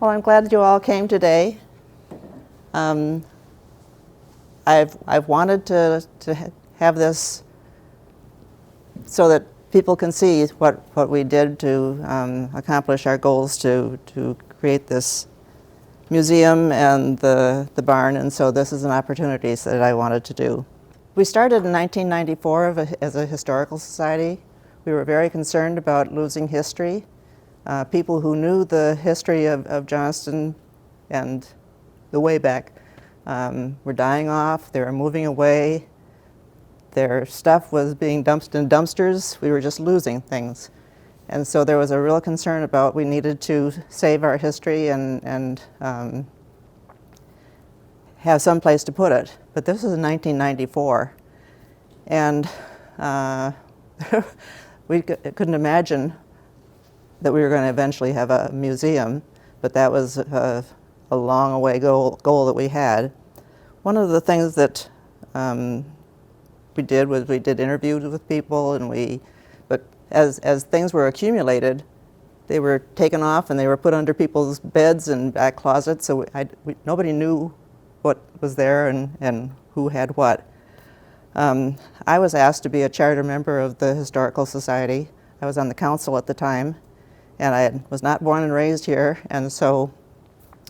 Well, I'm glad that you all came today. I've wanted to have this so that people can see what we did to accomplish our goals to create this museum and the barn, and so this is an opportunity that I wanted to do. We started in 1994 as a historical society. We were very concerned about losing history. People who knew the history of Johnston and the way back were dying off, they were moving away, their stuff was being dumped in dumpsters, we were just losing things. And so there was a real concern about we needed to save our history and have some place to put it. But this was in 1994, and we couldn't imagine that we were going to eventually have a museum, but that was a long away goal that we had. One of the things that we did was we did interviews with people, and but as things were accumulated, they were taken off and they were put under people's beds and back closets, so nobody knew what was there and who had what. I was asked to be a charter member of the Historical Society. I was on the council at the time, and I was not born and raised here, and so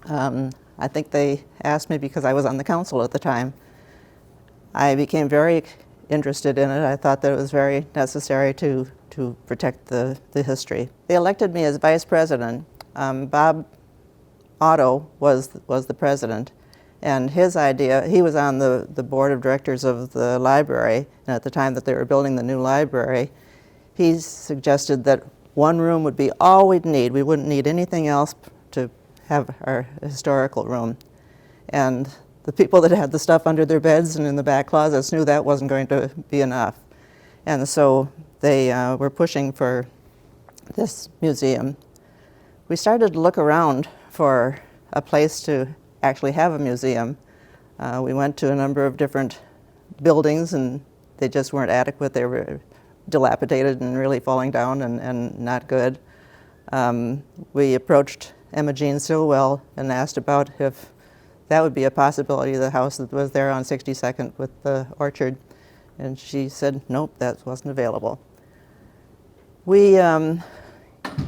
I think they asked me because I was on the council at the time. I became very interested in it. I thought that it was very necessary to protect the history. They elected me as vice president. Bob Otto was the president, and his idea, he was on the board of directors of the library, and at the time that they were building the new library, he suggested that one room would be all we'd need. We wouldn't need anything else to have our historical room. And the people that had the stuff under their beds and in the back closets knew that wasn't going to be enough. And so they were pushing for this museum. We started to look around for a place to actually have a museum. We went to a number of different buildings, and they just weren't adequate. They were dilapidated and really falling down and not good. We approached Emma Jean Stilwell and asked about if that would be a possibility, the house that was there on 62nd with the orchard. And she said, nope, that wasn't available. We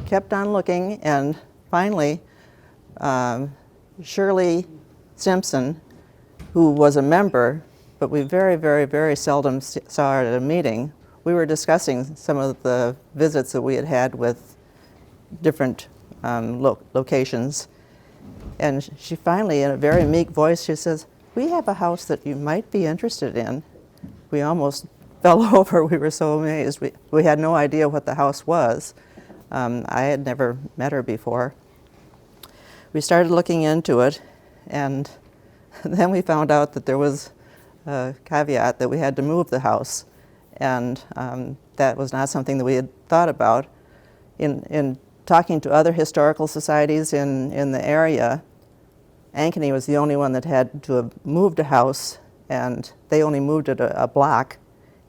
kept on looking, and finally, Shirley Simpson, who was a member, but we very, very, very seldom saw her at a meeting, we were discussing some of the visits that we had had with different locations. And she finally, in a very meek voice, she says, we have a house that you might be interested in. We almost fell over. We were so amazed. We had no idea what the house was. I had never met her before. We started looking into it, and then we found out that there was a caveat that we had to move the house. And that was not something that we had thought about. In talking to other historical societies in the area, Ankeny was the only one that had to have moved a house, and they only moved it a block,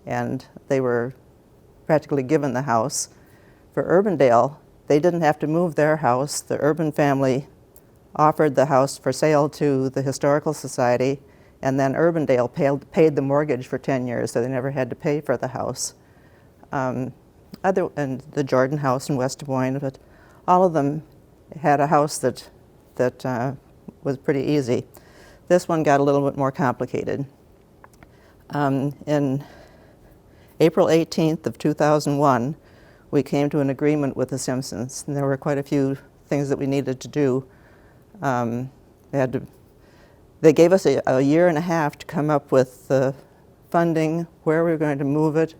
and they were practically given the house. For Urbandale, they didn't have to move their house. The Urban family offered the house for sale to the Historical Society, and then Urbandale paid the mortgage for 10 years, so they never had to pay for the house. And the Jordan House in West Des Moines, but all of them had a house that was pretty easy. This one got a little bit more complicated. In April 18th of 2001, we came to an agreement with the Simpsons, and there were quite a few things that we needed to do. They gave us a year and a half to come up with the funding, where we were going to move it,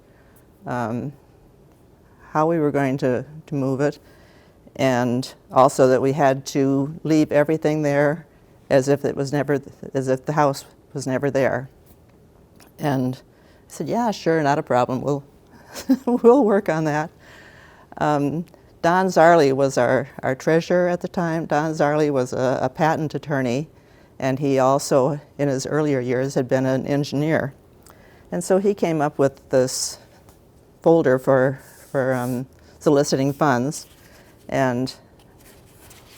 how we were going to move it, and also that we had to leave everything there as if the house was never there. And I said, yeah, sure, not a problem. We'll work on that. Don Zarley was our treasurer at the time. Don Zarley was a patent attorney, and he also, in his earlier years, had been an engineer. And so he came up with this folder for soliciting funds. And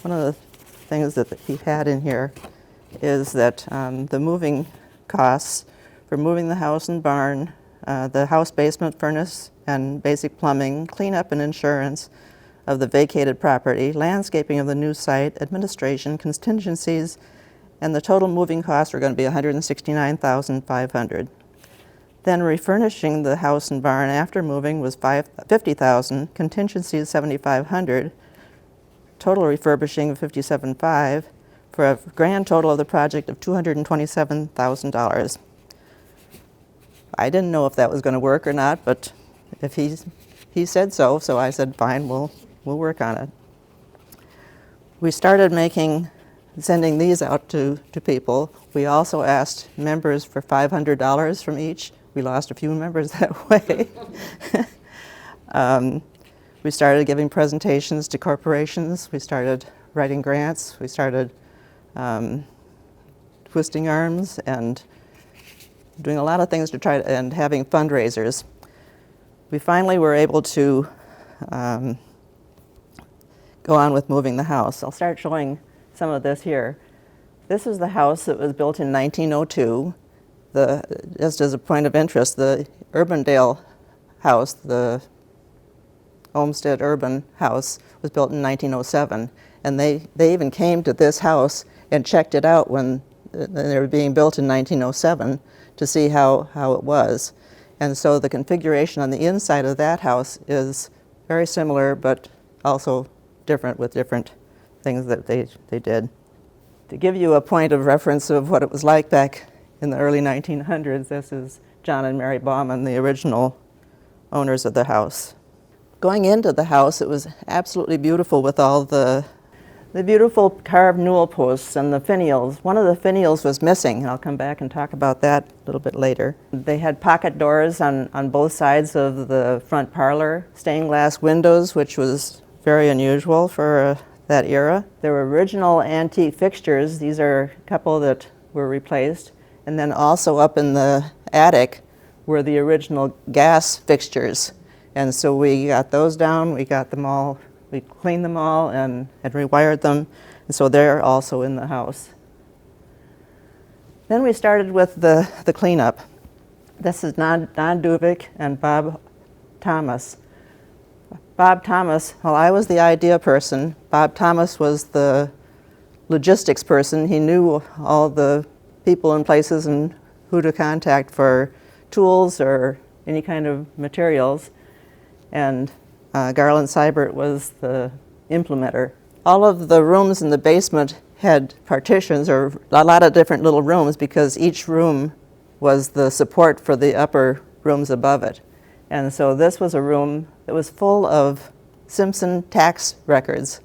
one of the things that he had in here is that the moving costs for moving the house and barn, the house basement furnace and basic plumbing, cleanup and insurance of the vacated property, landscaping of the new site, administration, contingencies, and the total moving costs were going to be $169,500. Then refurnishing the house and barn after moving was $50,000, contingencies $7,500, total refurbishing of $57,500, for a grand total of the project of $227,000. I didn't know if that was going to work or not, but if he said so, so I said, fine, we'll work on it. We started sending these out to people. We also asked members for $500 from each. We lost a few members that way. We started giving presentations to corporations. We started writing grants. We started twisting arms and doing a lot of things to try to, and having fundraisers. We finally were able to go on with moving the house. I'll start showing some of this here. This is the house that was built in 1902. Just as a point of interest, the Urbandale house, the Olmsted Urban house, was built in 1907. And they even came to this house and checked it out when they were being built in 1907 to see how it was. And so the configuration on the inside of that house is very similar, but also different with different things that they did. To give you a point of reference of what it was like back in the early 1900s, this is John and Mary Bauman, the original owners of the house. Going into the house, it was absolutely beautiful with all the beautiful carved newel posts and the finials. One of the finials was missing, and I'll come back and talk about that a little bit later. They had pocket doors on both sides of the front parlor, stained glass windows, which was very unusual for that era. There were original antique fixtures. These are a couple that were replaced. And then also up in the attic were the original gas fixtures. And so we got those down, we got them all, we cleaned them all and rewired them. And so they're also in the house. Then we started with the cleanup. This is Don Duvik and Bob Thomas. Bob Thomas, well, I was the idea person. Bob Thomas was the logistics person. He knew all the people and places and who to contact for tools or any kind of materials. And Garland Seibert was the implementer. All of the rooms in the basement had partitions, or a lot of different little rooms, because each room was the support for the upper rooms above it. And so this was a room that was full of Simpson tax records.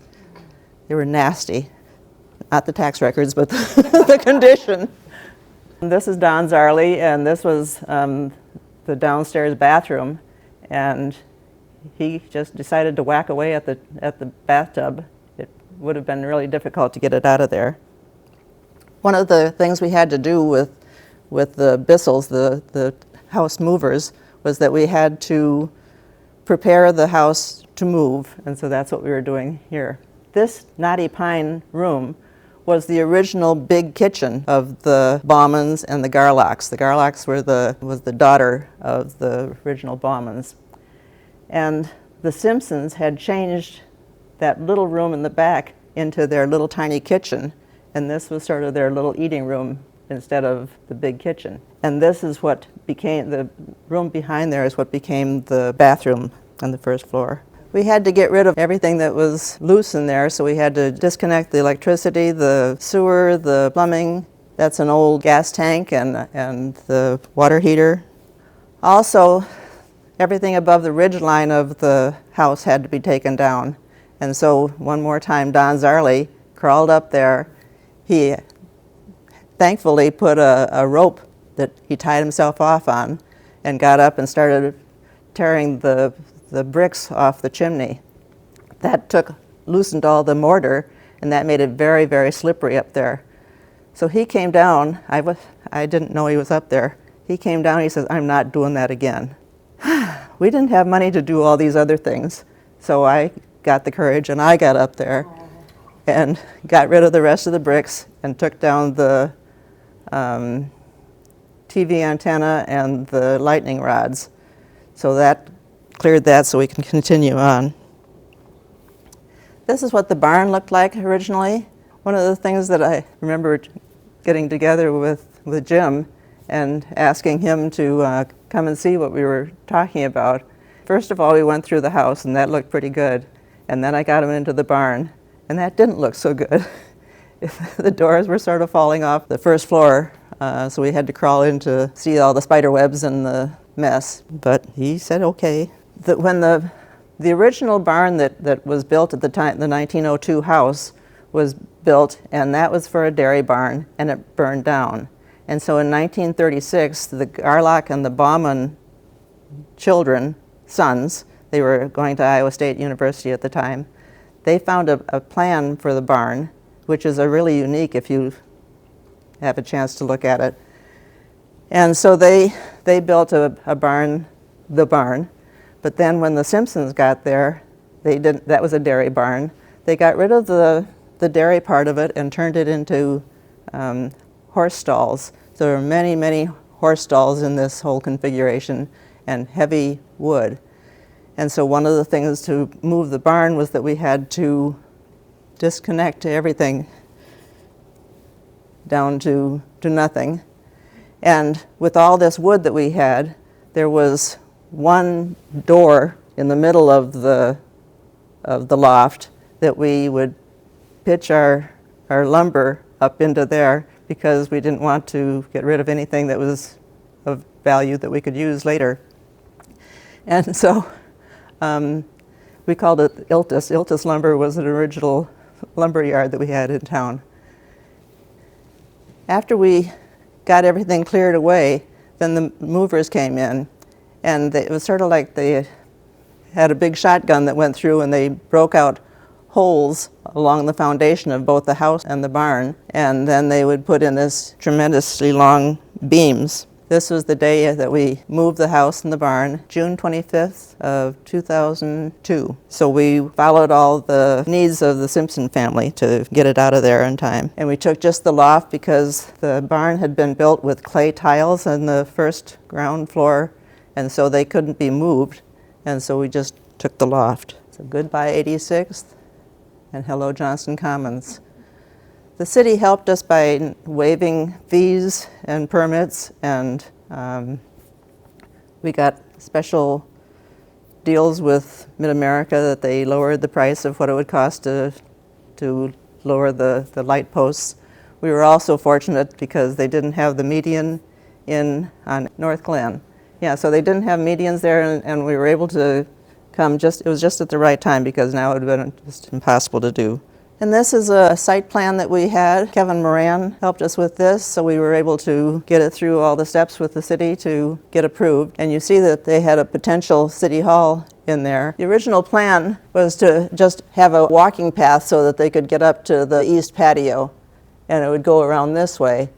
They were nasty. Not the tax records, but the condition. This is Don Zarley, and this was the downstairs bathroom. And he just decided to whack away at the bathtub. It would have been really difficult to get it out of there. One of the things we had to do with the Bissels, the house movers, was that we had to prepare the house to move, and so that's what we were doing here. This knotty pine room was the original big kitchen of the Baumans and the Garlocks. The Garlocks was the daughter of the original Baumans. And the Simpsons had changed that little room in the back into their little tiny kitchen, and this was sort of their little eating room instead of the big kitchen. And this is what became, the room behind there is what became the bathroom on the first floor. We had to get rid of everything that was loose in there, so we had to disconnect the electricity, the sewer, the plumbing. That's an old gas tank and the water heater. Also, everything above the ridge line of the house had to be taken down. And so one more time, Don Zarley crawled up there. He thankfully put a rope that he tied himself off on and got up and started tearing the bricks off the chimney. That loosened all the mortar, and that made it very, very slippery up there. So he came down. I didn't know he was up there. He came down and he says, "I'm not doing that again." We didn't have money to do all these other things, so I got the courage and I got up there. and got rid of the rest of the bricks and took down the TV antenna and the lightning rods. So that cleared that so we can continue on. This is what the barn looked like originally. One of the things that I remember getting together with Jim and asking him to come and see what we were talking about. First of all, we went through the house and that looked pretty good. And then I got him into the barn and that didn't look so good. The doors were sort of falling off the first floor, so we had to crawl in to see all the spider webs and the mess. But he said okay. When the original barn that was built at the time, the 1902 house, was built, and that was for a dairy barn, and it burned down. And so in 1936, the Garlock and the Bauman children, sons, they were going to Iowa State University at the time, they found a plan for the barn, which is a really unique if you have a chance to look at it. And so they built a barn, the barn, but then when the Simpsons got there, that was a dairy barn. They got rid of the dairy part of it and turned it into horse stalls. So there are many, many horse stalls in this whole configuration and heavy wood. And so one of the things to move the barn was that we had to disconnect everything down to nothing. And with all this wood that we had, there was one door in the middle of the loft that we would pitch our lumber up into there because we didn't want to get rid of anything that was of value that we could use later. And so we called it Iltis. Iltis Lumber was an original lumber yard that we had in town. After we got everything cleared away, then the movers came in, and it was sort of like they had a big shotgun that went through and they broke out holes along the foundation of both the house and the barn, and then they would put in this tremendously long beams. This was the day that we moved the house and the barn, June 25th of 2002. So we followed all the needs of the Simpson family to get it out of there in time. And we took just the loft because the barn had been built with clay tiles on the first ground floor, and so they couldn't be moved. And so we just took the loft. So goodbye 86th and hello Johnston Commons. The city helped us by waiving fees and permits, and we got special deals with Mid-America that they lowered the price of what it would cost to lower the light posts. We were also fortunate because they didn't have the median on North Glen. Yeah, so they didn't have medians there, and we were able to come it was just at the right time because now it would have been just impossible to do. And this is a site plan that we had. Kevin Moran helped us with this, so we were able to get it through all the steps with the city to get approved. And you see that they had a potential city hall in there. The original plan was to just have a walking path so that they could get up to the east patio, and it would go around this way.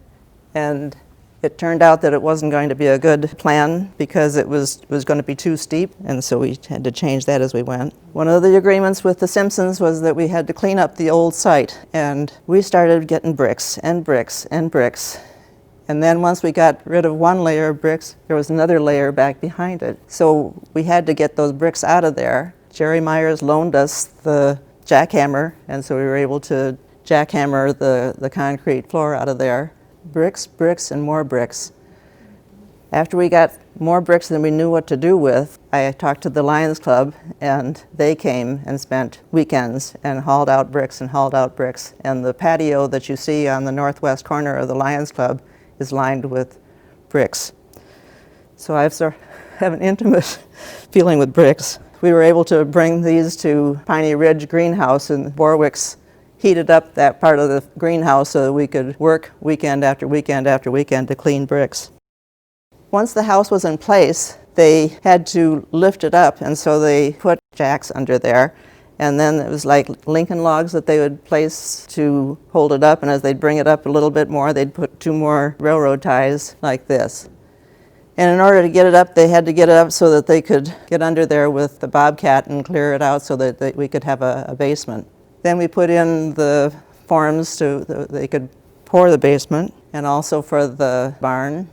And it turned out that it wasn't going to be a good plan because it was going to be too steep, and so we had to change that as we went. One of the agreements with the Simpsons was that we had to clean up the old site, and we started getting bricks and bricks and bricks. And then once we got rid of one layer of bricks, there was another layer back behind it. So we had to get those bricks out of there. Jerry Myers loaned us the jackhammer, and so we were able to jackhammer the concrete floor out of there. Bricks, bricks, and more bricks. After we got more bricks than we knew what to do with, I talked to the Lions Club, and they came and spent weekends and hauled out bricks and hauled out bricks. And the patio that you see on the northwest corner of the Lions Club is lined with bricks. So I have an intimate feeling with bricks. We were able to bring these to Piney Ridge Greenhouse in Borwick's. Heated up that part of the greenhouse so that we could work weekend after weekend after weekend to clean bricks. Once the house was in place, they had to lift it up, and so they put jacks under there, and then it was like Lincoln logs that they would place to hold it up, and as they'd bring it up a little bit more, they'd put 2 more railroad ties like this. And in order to get it up, they had to get it up so that they could get under there with the bobcat and clear it out so that we could have a basement. Then we put in the forms so they could pour the basement, and also for the barn.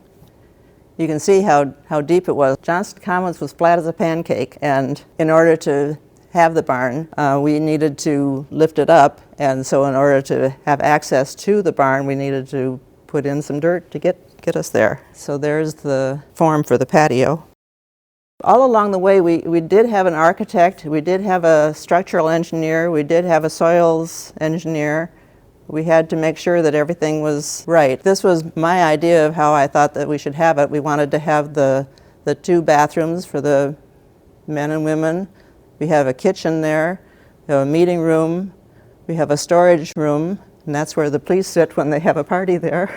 You can see how deep it was. Johnston Commons was flat as a pancake, and in order to have the barn, we needed to lift it up, and so in order to have access to the barn, we needed to put in some dirt to get us there. So there's the form for the patio. All along the way, we did have an architect, we did have a structural engineer, we did have a soils engineer. We had to make sure that everything was right. This was my idea of how I thought that we should have it. We wanted to have the 2 bathrooms for the men and women. We have a kitchen there, we have a meeting room, we have a storage room, and that's where the police sit when they have a party there.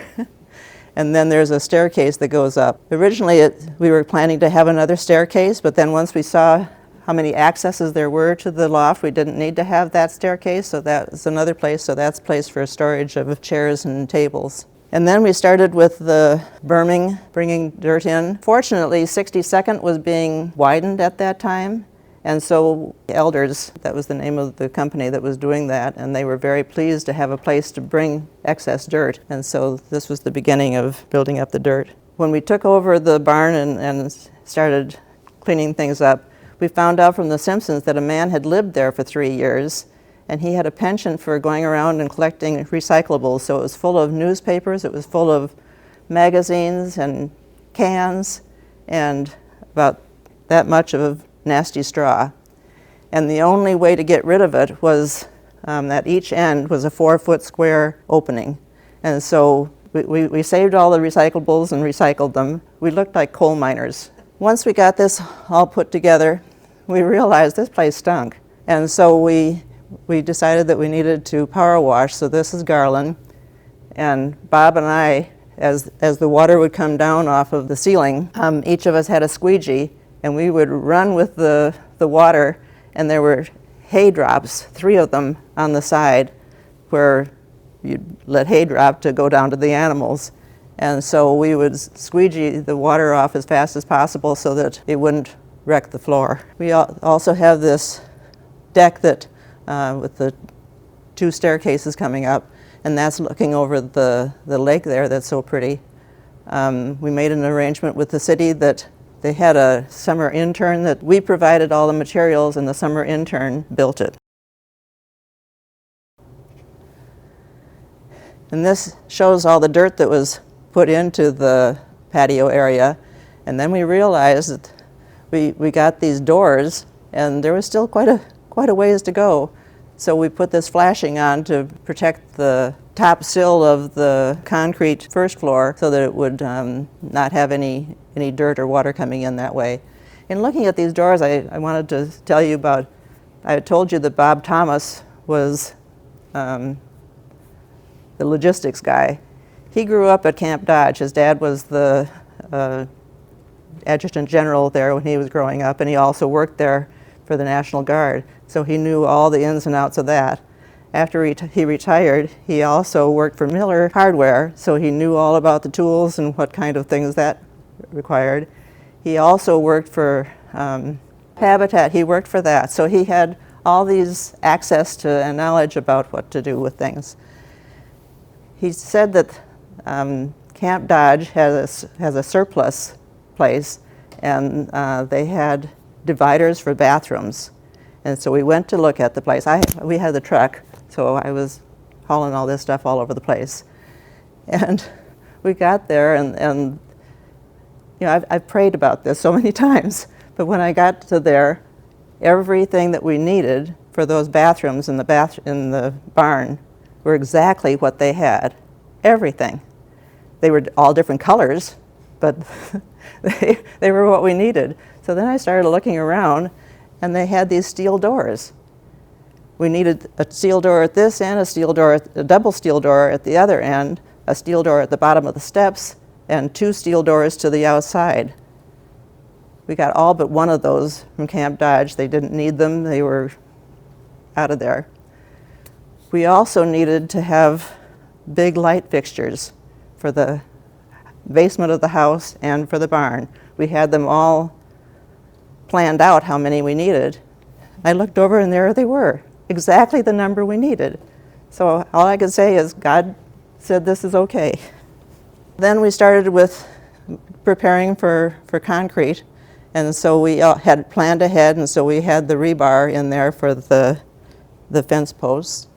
And then there's a staircase that goes up. Originally, we were planning to have another staircase, but then once we saw how many accesses there were to the loft, we didn't need to have that staircase, so that's another place. So that's a place for storage of chairs and tables. And then we started with the berming, bringing dirt in. Fortunately, 62nd was being widened at that time, and so Elders, that was the name of the company that was doing that, and they were very pleased to have a place to bring excess dirt. And so this was the beginning of building up the dirt. When we took over the barn and started cleaning things up, we found out from the Simpsons that a man had lived there for 3 years, and he had a penchant for going around and collecting recyclables. So it was full of newspapers, it was full of magazines and cans, and about that much of nasty straw. And the only way to get rid of it was at each end was a 4-foot square opening. And so we saved all the recyclables and recycled them. We looked like coal miners. Once we got this all put together, we realized this place stunk. And so we decided that we needed to power wash. So this is Garland. And Bob and I, as the water would come down off of the ceiling, each of us had a squeegee, and we would run with the water, and there were hay drops, 3 of them on the side, where you'd let hay drop to go down to the animals. And so we would squeegee the water off as fast as possible so that it wouldn't wreck the floor. We also have this deck that with the 2 staircases coming up, and that's looking over the lake there that's so pretty. We made an arrangement with the city that they had a summer intern that we provided all the materials, and the summer intern built it. And this shows all the dirt that was put into the patio area, and then we realized that we got these doors, and there was still quite a ways to go. So we put this flashing on to protect the top sill of the concrete first floor so that it would not have any dirt or water coming in that way. In looking at these doors, I wanted to tell you about, I told you that Bob Thomas was the logistics guy. He grew up at Camp Dodge. His dad was the adjutant general there when he was growing up, and he also worked there for the National Guard. So he knew all the ins and outs of that. After he retired, he also worked for Miller Hardware, so he knew all about the tools and what kind of things that required. He also worked for Habitat. He worked for that, so he had all these access to and knowledge about what to do with things. He said that Camp Dodge has a surplus place, and they had dividers for bathrooms. And so we went to look at the place. We had the truck, so I was hauling all this stuff all over the place. And we got there, and you know, I've prayed about this so many times, but when I got to there, everything that we needed for those bathrooms in the barn were exactly what they had. Everything. They were all different colors, but they were what we needed. So then I started looking around, and they had these steel doors. We needed a steel door at this end, a double steel door at the other end, a steel door at the bottom of the steps, and 2 steel doors to the outside. We got all but one of those from Camp Dodge. They didn't need them. They were out of there. We also needed to have big light fixtures for the basement of the house and for the barn. We had them all planned out how many we needed. I looked over, and there they were. exactly the number we needed. So all I could say is God said this is okay. Then we started with preparing for concrete, and so we had planned ahead, and so we had the rebar in there for the fence posts.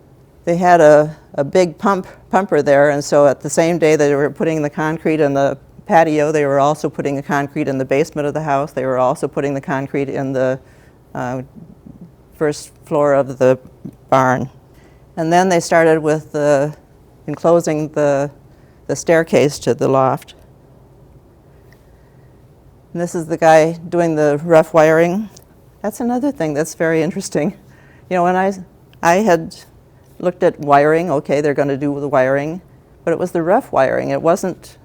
They had a big pumper there, and so at the same day they were putting the concrete in the patio, they were also putting the concrete in the basement of the house. They were also putting the concrete in the first floor of the barn. And then they started with enclosing the staircase to the loft. And this is the guy doing the rough wiring. That's another thing that's very interesting. You know, when I had looked at wiring, okay, they're going to do the wiring, but it was the rough wiring. It wasn't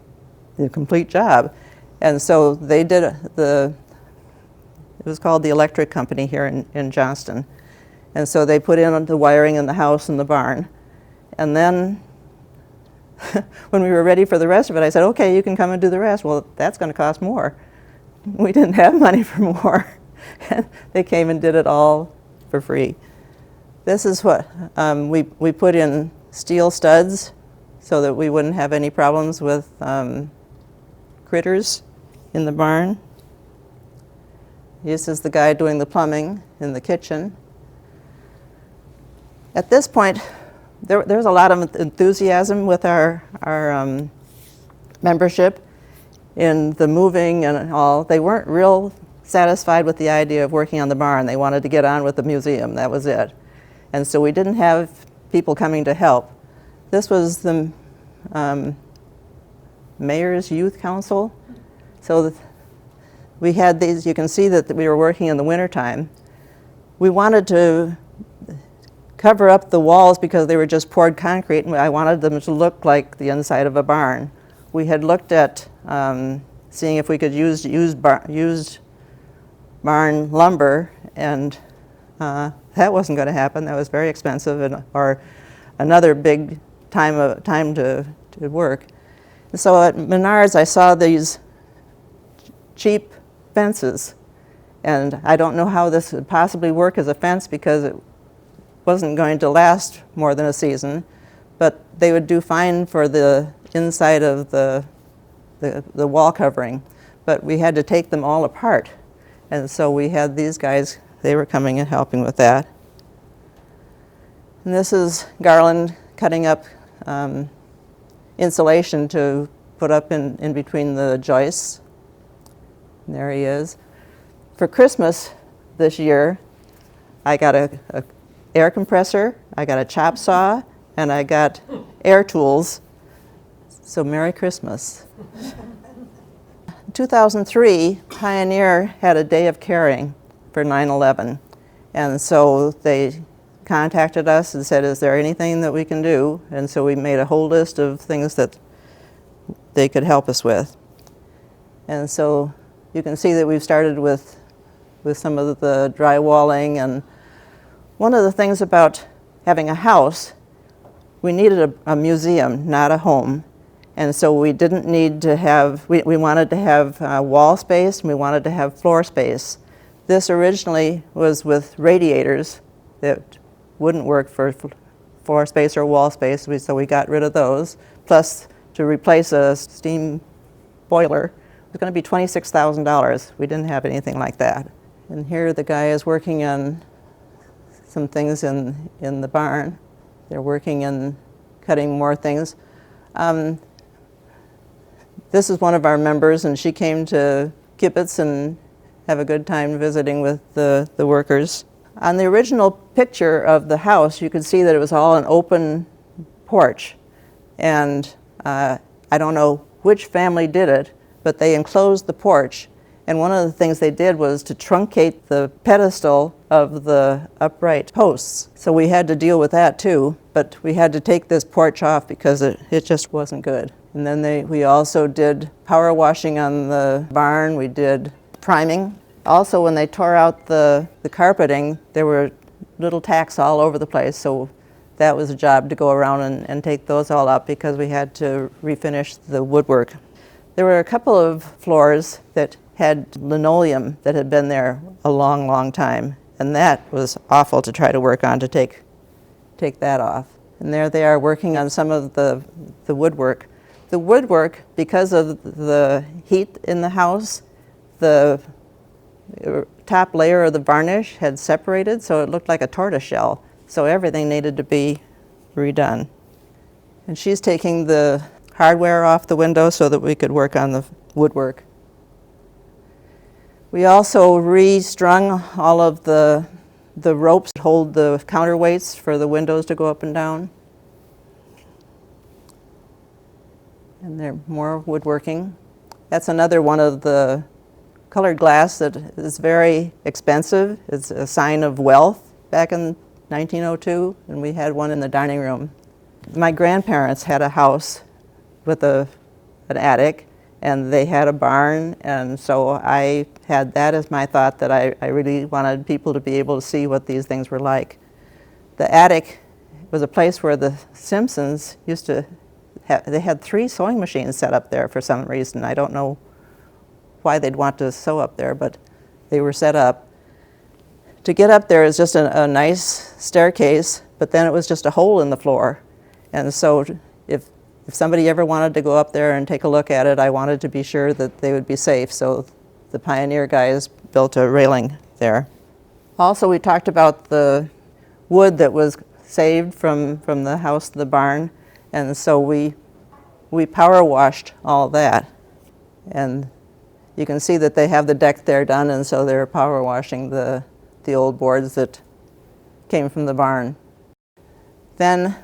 the complete job. And so they did it was called the electric company here in Johnston. And so they put in the wiring in the house and the barn. And then when we were ready for the rest of it, I said, okay, you can come and do the rest. Well, that's going to cost more. We didn't have money for more. And they came and did it all for free. This is what we put in steel studs so that we wouldn't have any problems with critters in the barn. This is the guy doing the plumbing in the kitchen. At this point, there's a lot of enthusiasm with our membership in the moving and all. They weren't real satisfied with the idea of working on the barn. They wanted to get on with the museum. That was it. And so we didn't have people coming to help. This was the Mayor's Youth Council. So we had these, you can see that we were working in the wintertime. We wanted to cover up the walls because they were just poured concrete, and I wanted them to look like the inside of a barn. We had looked at seeing if we could use used barn lumber, and that wasn't going to happen. That was very expensive, or another big time to work. And so at Menards, I saw these cheap fences, and I don't know how this would possibly work as a fence because it wasn't going to last more than a season, but they would do fine for the inside of the wall covering. But we had to take them all apart, and so we had these guys, they were coming and helping with that. And this is Garland cutting up insulation to put up in between the joists. And there he is. For Christmas this year, I got a air compressor, I got a chop saw, and I got air tools. So Merry Christmas. In 2003, Pioneer had a day of caring for 9/11. And so they contacted us and said, is there anything that we can do? And so we made a whole list of things that they could help us with. And so you can see that we've started with some of the drywalling. And one of the things about having a house, we needed a museum, not a home. And so we didn't need to have, we wanted to have wall space, and we wanted to have floor space. This originally was with radiators that wouldn't work for floor space or wall space, so we got rid of those. Plus, to replace a steam boiler, it was going to be $26,000. We didn't have anything like that. And here the guy is working on some things in the barn. They're working on cutting more things. This is one of our members, and she came to Kibitz and have a good time visiting with the workers. On the original picture of the house, you could see that it was all an open porch. And I don't know which family did it, but they enclosed the porch. And one of the things they did was to truncate the pedestal of the upright posts. So we had to deal with that too, but we had to take this porch off because it just wasn't good. And then we also did power washing on the barn. We did priming. Also, when they tore out the carpeting, there were little tacks all over the place, so that was a job to go around and take those all up because we had to refinish the woodwork. There were a couple of floors that had linoleum that had been there a long, long time, And that was awful to try to work on, to take that off. And there they are working on some of the woodwork. The woodwork, because of the heat in the house, the top layer of the varnish had separated, so it looked like a tortoise shell. So everything needed to be redone. And she's taking the hardware off the window so that we could work on the woodwork. We also restrung all of the ropes that hold the counterweights for the windows to go up and down. And they're more woodworking. That's another one of the colored glass that is very expensive. It's a sign of wealth back in 1902, and we had one in the dining room. My grandparents had a house with an attic, and they had a barn, and so I had that as my thought, that I really wanted people to be able to see what these things were like. The attic was a place where the Simpsons used to they had 3 sewing machines set up there for some reason. I don't know why they'd want to sew up there, but they were set up. To get up there is just a nice staircase, but then it was just a hole in the floor. And so if somebody ever wanted to go up there and take a look at it, I wanted to be sure that they would be safe. So the Pioneer guys built a railing there. Also, we talked about the wood that was saved from the house to the barn. And so we power washed all that. And you can see that they have the deck there done, and so they're power washing the old boards that came from the barn. Then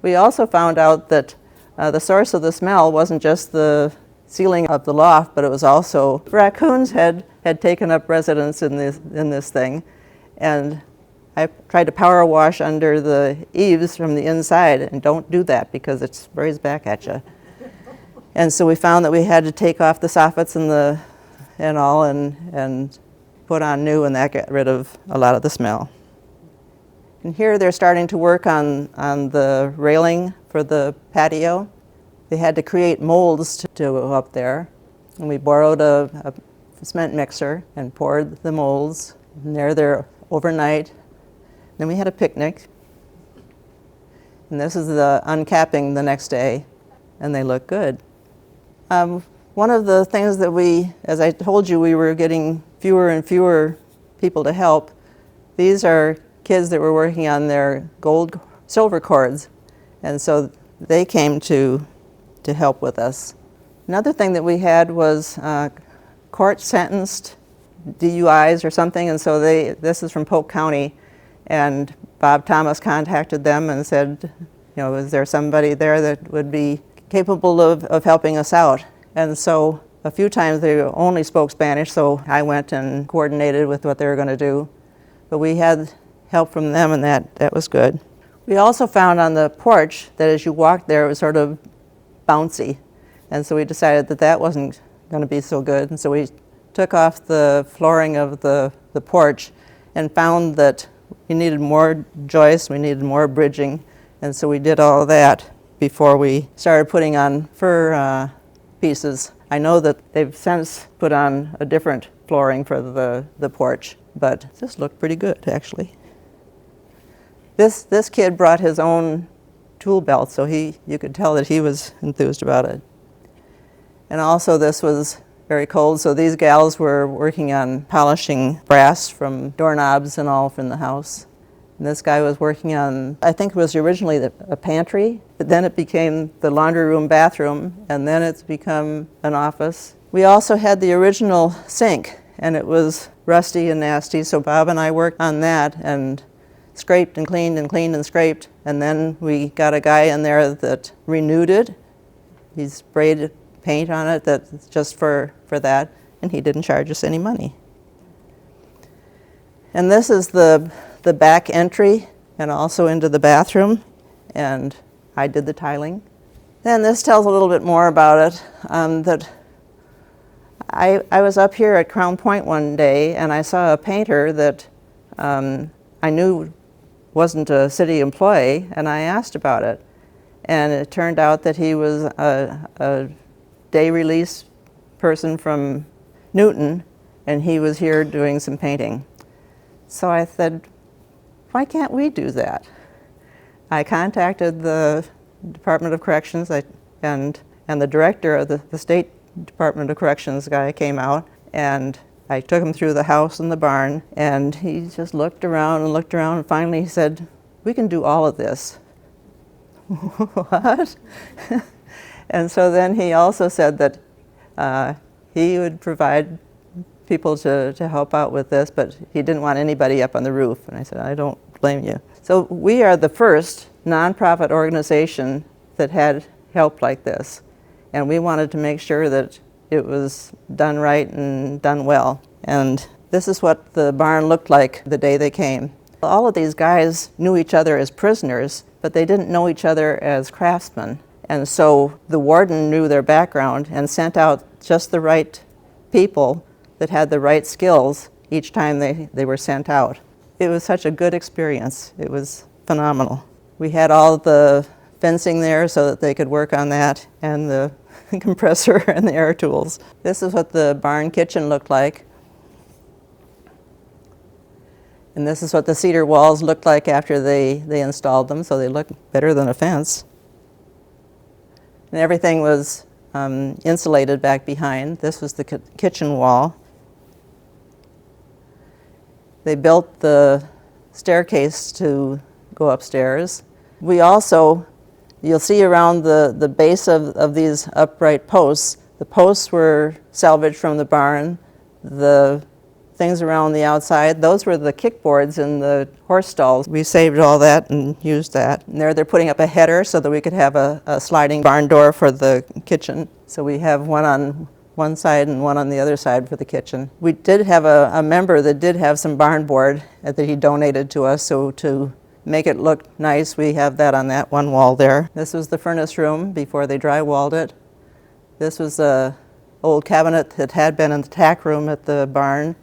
we also found out that the source of the smell wasn't just the ceiling of the loft, but it was also raccoons had taken up residence in this thing. And I tried to power wash under the eaves from the inside, and don't do that because it sprays back at you. And so we found that we had to take off the soffits and all and put on new, and that got rid of a lot of the smell. And here they're starting to work on the railing for the patio. They had to create molds to go up there, and we borrowed a cement mixer and poured the molds. And they're overnight. Then we had a picnic, and this is the uncapping the next day, and they look good. One of the things that as I told you, we were getting fewer and fewer people to help. These are kids that were working on their silver cords, and so they came to help with us. Another thing that we had was court sentenced DUIs or something, and so this is from Polk County. And Bob Thomas contacted them and said, is there somebody there that would be capable of helping us out? And so a few times they only spoke Spanish, so I went and coordinated with what they were going to do. But we had help from them, and that was good. We also found on the porch that as you walked there, it was sort of bouncy. And so we decided that wasn't going to be so good. And so we took off the flooring of the porch and found that we needed more joists, we needed more bridging, and so we did all of that before we started putting on fir pieces. I know that they've since put on a different flooring for the porch, but this looked pretty good, actually. This kid brought his own tool belt, so you could tell that he was enthused about it. And also this was very cold, so these gals were working on polishing brass from doorknobs and all from the house. And this guy was working on, I think it was originally a pantry, but then it became the laundry room, bathroom, and then it's become an office. We also had the original sink, and it was rusty and nasty, so Bob and I worked on that and scraped and cleaned and cleaned and scraped, and then we got a guy in there that renewed it. He sprayed paint on it that's just for that, and he didn't charge us any money. And this is the back entry and also into the bathroom, and I did the tiling. Then this tells a little bit more about it, that I was up here at Crown Point one day, and I saw a painter that I knew wasn't a city employee, and I asked about it. And it turned out that he was a day release person from Newton, and he was here doing some painting. So I said, why can't we do that? I contacted the Department of Corrections and the director of the State Department of Corrections guy came out, and I took him through the house and the barn, and he just looked around, and finally he said, we can do all of this. What? And so then he also said that he would provide people to help out with this, but he didn't want anybody up on the roof. And I said, I don't blame you. So we are the first nonprofit organization that had help like this. And we wanted to make sure that it was done right and done well. And this is what the barn looked like the day they came. All of these guys knew each other as prisoners, but they didn't know each other as craftsmen. And so the warden knew their background and sent out just the right people that had the right skills each time they were sent out. It was such a good experience. It was phenomenal. We had all the fencing there so that they could work on that, and the compressor and the air tools. This is what the barn kitchen looked like. And this is what the cedar walls looked like after they installed them, so they look better than a fence. And everything was insulated back behind. This was the kitchen wall. They built the staircase to go upstairs. We also, you'll see around the base of these upright posts, the posts were salvaged from the barn. The things around the outside, those were the kickboards in the horse stalls. We saved all that and used that. And there they're putting up a header so that we could have a sliding barn door for the kitchen. So we have one on one side and one on the other side for the kitchen. We did have a member that did have some barn board that he donated to us, so to make it look nice, we have that on that one wall there. This was the furnace room before they drywalled it. This was a old cabinet that had been in the tack room at the barn.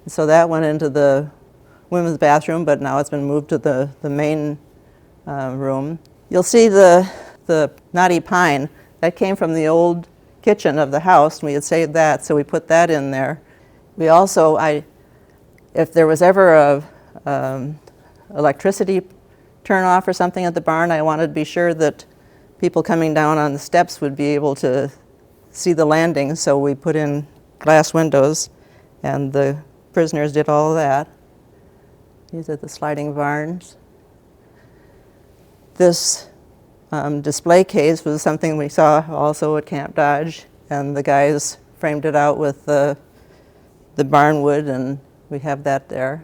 So that went into the women's bathroom, but now it's been moved to the main room. You'll see the knotty pine. That came from the old kitchen of the house, and we had saved that, so we put that in there. We also, if there was ever a electricity turn off or something at the barn, I wanted to be sure that people coming down on the steps would be able to see the landing, so we put in glass windows, and the prisoners did all of that. These are the sliding barns. This display case was something we saw also at Camp Dodge, and the guys framed it out with the barn wood, and we have that there.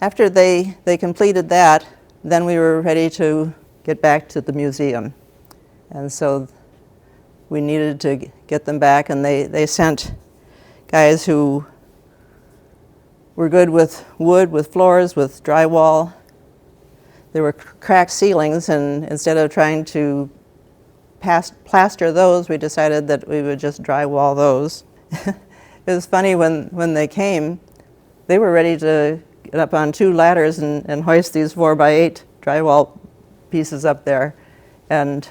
After they completed that, then we were ready to get back to the museum. And so we needed to get them back, and they sent guys who were good with wood, with floors, with drywall. There were cracked ceilings, and instead of trying to plaster those, we decided that we would just drywall those. It was funny when they came, they were ready to get up on two ladders and hoist these 4x8 drywall pieces up there. And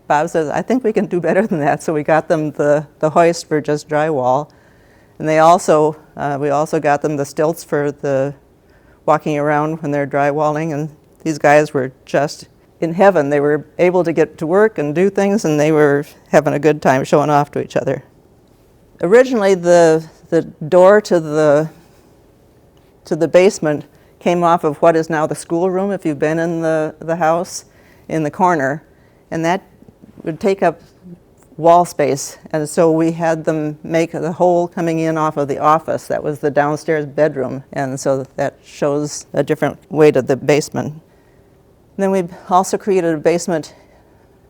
Bob says, I think we can do better than that. So we got them the hoist for just drywall. And we also got them the stilts for the walking around when they're drywalling. And these guys were just in heaven. They were able to get to work and do things, and they were having a good time showing off to each other. Originally, the door to the basement came off of what is now the schoolroom, if you've been in the house, in the corner. And that would take up wall space, and so we had them make the hole coming in off of the office. That was the downstairs bedroom, and so that shows a different way to the basement. And then we also created a basement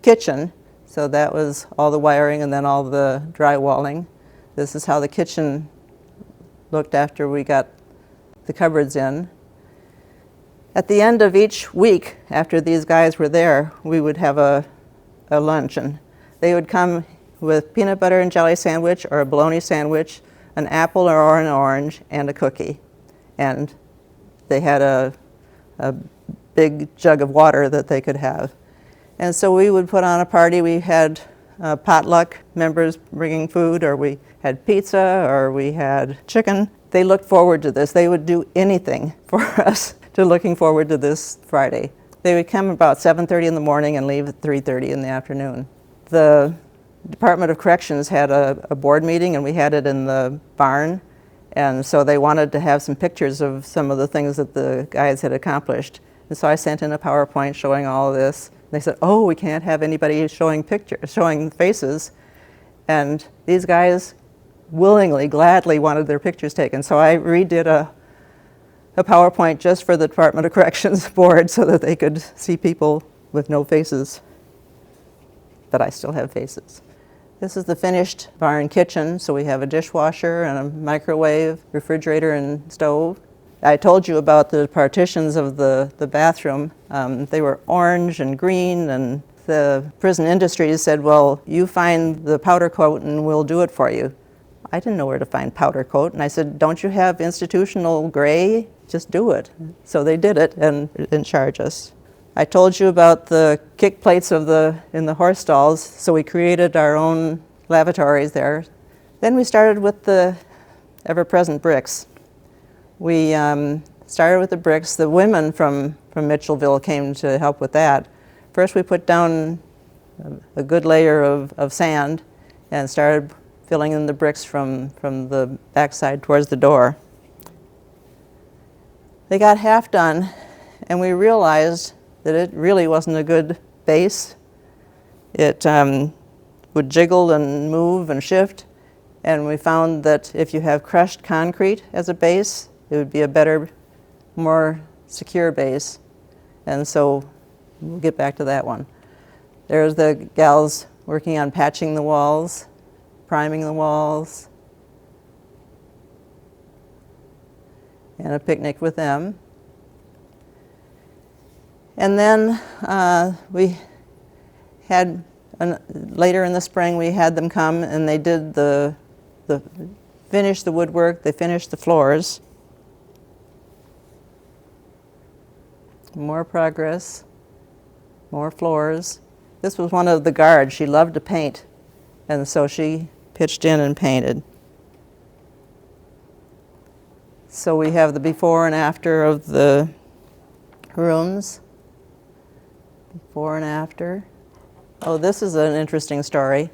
kitchen, so that was all the wiring and then all the drywalling. This is how the kitchen looked after we got the cupboards in. At the end of each week, after these guys were there, we would have a luncheon. They would come with peanut butter and jelly sandwich or a bologna sandwich, an apple or an orange, and a cookie. And they had a big jug of water that they could have. And so we would put on a party. We had potluck, members bringing food, or we had pizza, or we had chicken. they looked forward to this. They would do anything for us to looking forward to this Friday. They would come about 7:30 in the morning and leave at 3:30 in the afternoon. The Department of Corrections had a board meeting, and we had it in the barn, and so they wanted to have some pictures of some of the things that the guys had accomplished. And so I sent in a PowerPoint showing all of this. They said, oh, we can't have anybody showing pictures, showing faces. And these guys willingly, gladly wanted their pictures taken. So I redid a PowerPoint just for the Department of Corrections board so that they could see people with no faces. But I still have faces. This is the finished barn kitchen. So we have a dishwasher and a microwave, refrigerator, and stove. I told you about the partitions of the bathroom. They were orange and green, and the prison industries said, well, you find the powder coat and we'll do it for you. I didn't know where to find powder coat, and I said, don't you have institutional gray? Just do it. So they did it and didn't charge us. I told you about the kick plates in the horse stalls, so we created our own lavatories there. Then we started with the ever-present bricks. We started with the bricks. The women from Mitchellville came to help with that. First we put down a good layer of sand and started filling in the bricks from the backside towards the door. They got half done, and we realized that it really wasn't a good base. It would jiggle and move and shift, and we found that if you have crushed concrete as a base, it would be a better, more secure base. And so we'll get back to that one. There's the gals working on patching the walls, priming the walls, and a picnic with them. And then we had, later in the spring, we had them come and they did finished the woodwork, they finished the floors. More progress, more floors. This was one of the guards. She loved to paint, and so she pitched in and painted. So we have the before and after of the rooms. Before and after. Oh, this is an interesting story.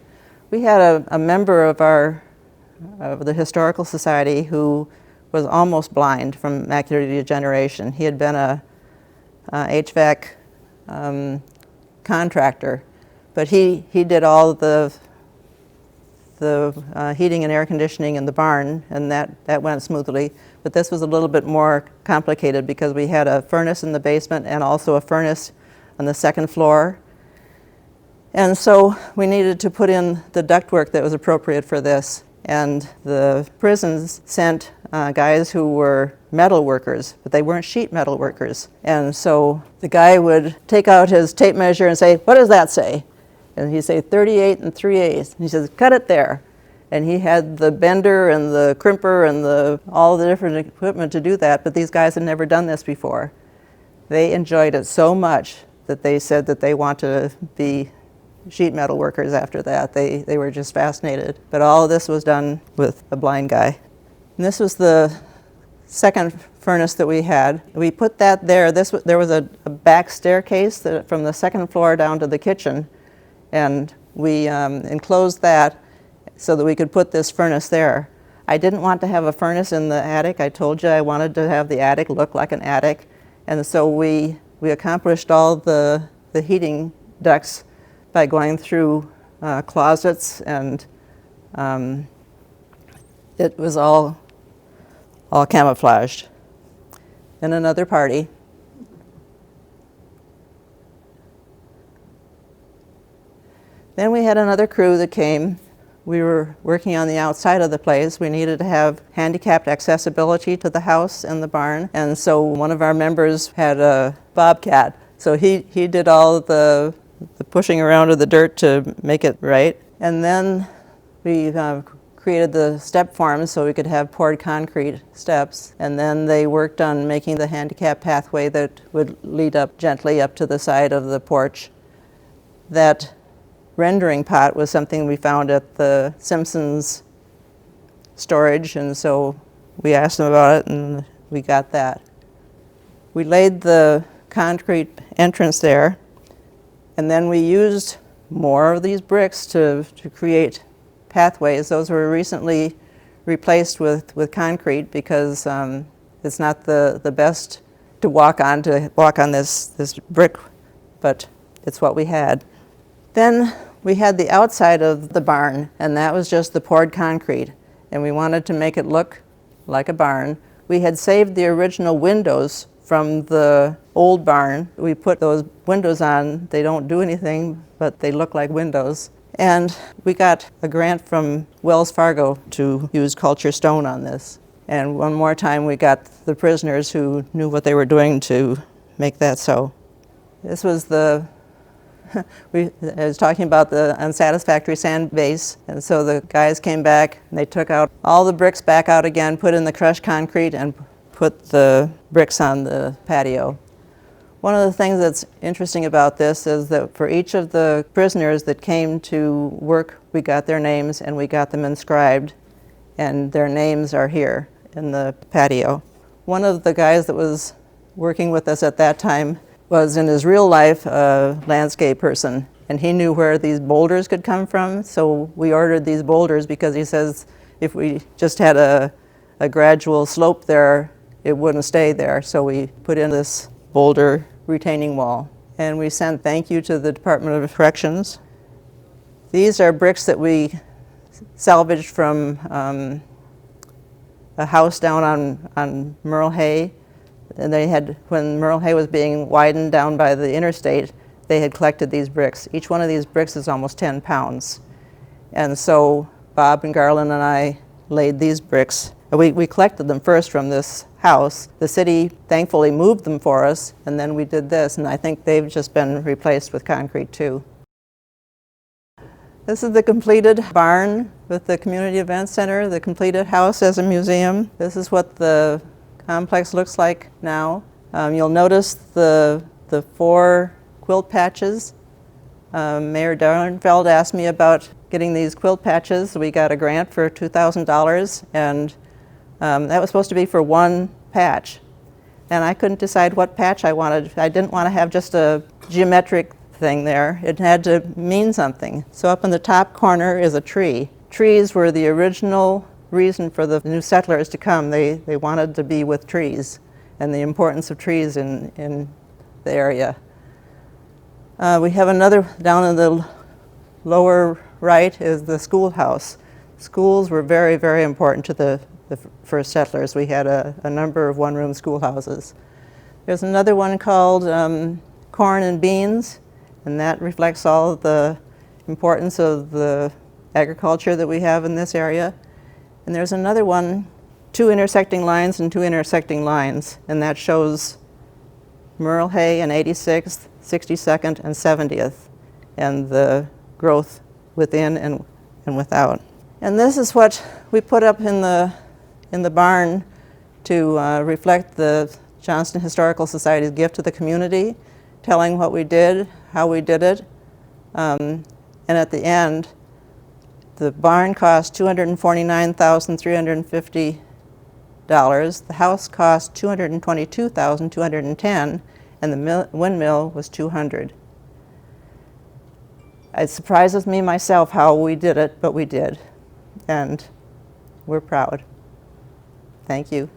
We had a member of the Historical Society who was almost blind from macular degeneration. He had been a HVAC contractor, but he did all the heating and air conditioning in the barn, and that went smoothly. But this was a little bit more complicated because we had a furnace in the basement and also a furnace on the second floor. And so we needed to put in the ductwork that was appropriate for this. And the prisons sent guys who were metal workers, but they weren't sheet metal workers. And so the guy would take out his tape measure and say, what does that say? And he'd say 38 3/8. And he says, cut it there. And he had the bender and the crimper and all the different equipment to do that, but these guys had never done this before. They enjoyed it so much that they said that they want to be sheet metal workers after that. They were just fascinated. But all of this was done with a blind guy. And this was the second furnace that we had. We put that there. There was a back staircase from the second floor down to the kitchen, and we enclosed that so that we could put this furnace there. I didn't want to have a furnace in the attic. I told you I wanted to have the attic look like an attic, and so we accomplished all the heating ducts by going through closets, and it was all camouflaged. Then another party. Then we had another crew that came. We were working on the outside of the place. We needed to have handicapped accessibility to the house and the barn, and so one of our members had a bobcat. So he did all the pushing around of the dirt to make it right. And then we created the step forms so we could have poured concrete steps. And then they worked on making the handicap pathway that would lead up gently up to the side of the porch. That rendering pot was something we found at the Simpson's storage, and so we asked them about it, and we got that. We laid the concrete entrance there, and then we used more of these bricks to create pathways. Those were recently replaced with concrete because it's not the best to walk on this brick, but it's what we had. Then we had the outside of the barn, and that was just the poured concrete, and we wanted to make it look like a barn. We had saved the original windows from the old barn. We put those windows on. They don't do anything, but they look like windows. And we got a grant from Wells Fargo to use culture stone on this. And one more time we got the prisoners who knew what they were doing to make that so. This was I was talking about the unsatisfactory sand base, and so the guys came back and they took out all the bricks back out again, put in the crushed concrete, and put the bricks on the patio. One of the things that's interesting about this is that for each of the prisoners that came to work, we got their names and we got them inscribed, and their names are here in the patio. One of the guys that was working with us at that time was in his real life a landscape person, and he knew where these boulders could come from, so we ordered these boulders because he says if we just had a gradual slope there, it wouldn't stay there, so we put in this boulder retaining wall. And we sent thank you to the Department of Corrections. These are bricks that we salvaged from a house down on Merle Hay. And they had, when Merle Hay was being widened down by the interstate, they had collected these bricks. Each one of these bricks is almost 10 pounds. And so Bob and Garland and I laid these bricks. We collected them first from this house. The city thankfully moved them for us, and then we did this, and I think they've just been replaced with concrete too. This is the completed barn with the Community Event Center, the completed house as a museum. This is what the complex looks like now. You'll notice the 4 quilt patches. Mayor Darrenfeld asked me about getting these quilt patches. We got a grant for $2,000, and that was supposed to be for one patch. And I couldn't decide what patch I wanted. I didn't want to have just a geometric thing there. It had to mean something. So up in the top corner is a tree. Trees were the original reason for the new settlers to come. They wanted to be with trees and the importance of trees in the area. We have another, down in the lower right is the schoolhouse. Schools were very, very important to the first settlers. We had a number of one-room schoolhouses. There's another one called Corn and Beans, and that reflects all of the importance of the agriculture that we have in this area. And there's another one, 2 intersecting lines and 2 intersecting lines, and that shows Merle Hay and 86th, 62nd, and 70th, and the growth within and without. And this is what we put up in the barn to reflect the Johnston Historical Society's gift to the community, telling what we did, how we did it. And at the end, the barn cost $249,350. The house cost $222,210, and the windmill was $200. It surprises me myself how we did it, but we did. And we're proud. Thank you.